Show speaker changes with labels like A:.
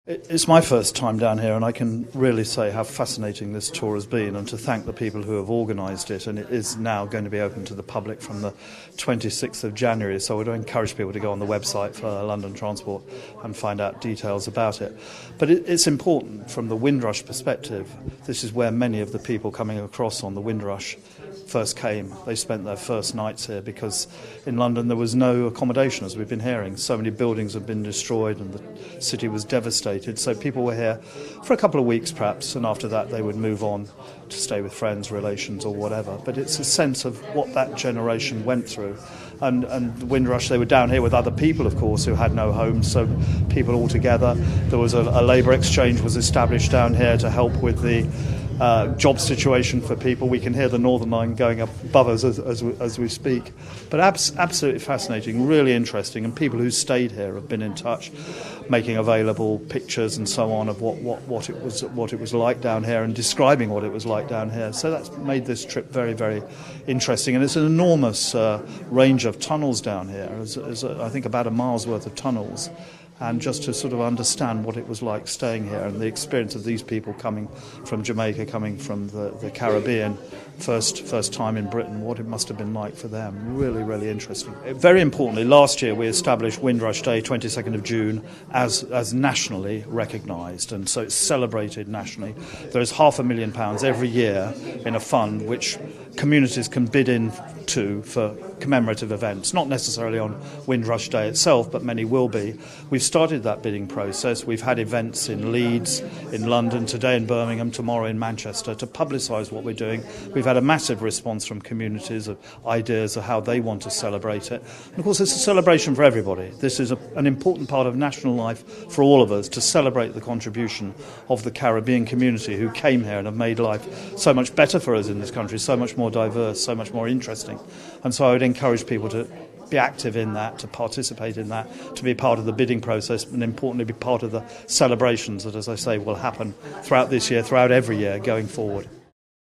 A: It's my first time down here, and I can really say how fascinating this tour has been, and to thank the people who have organised it. And it is now going to be open to the public from the 26th of January, so we'd encourage people to go on the website for London Transport and find out details about it. But it's important from the Windrush perspective. This is where many of the people coming across on the Windrush first came. They spent their first nights here because in London there was no accommodation, as we've been hearing. So many buildings have been destroyed and the city was devastated. So people were here for a couple of weeks perhaps, and after that they would move on to stay with friends, relations or whatever. But it's a sense of what that generation went through. And Windrush, they were down here with other people, of course, who had no homes, so people all together. There was a labour exchange was established down here to help with the job situation for people. We can hear the Northern Line going up above us as we speak. But absolutely fascinating, really interesting, and people who stayed here have been in touch, making available pictures and so on of what it was like down here and describing what it was like down here. So that's made this trip very, very interesting. And it's an enormous range of tunnels down here. There's I think about a mile's worth of tunnels. And just to sort of understand what it was like staying here and the experience of these people coming from Jamaica, coming from the Caribbean, first time in Britain, what it must have been like for them. Really, really interesting. Very importantly, last year we established Windrush Day, 22nd of June, as nationally recognised, and so it's celebrated nationally. There is £500,000 every year in a fund which communities can bid in to for commemorative events, not necessarily on Windrush Day itself, but many will be. We've started that bidding process. We've had events in Leeds, in London, today in Birmingham, tomorrow in Manchester, to publicise what we're doing. We've had a massive response from communities of ideas of how they want to celebrate it. And of course, it's a celebration for everybody. This is an important part of national life for all of us, to celebrate the contribution of the Caribbean community who came here and have made life so much better for us in this country, so much more diverse, so much more interesting. And so I would encourage people to be active in that, to participate in that, to be part of the bidding process, and importantly be part of the celebrations that, as I say, will happen throughout this year, throughout every year going forward.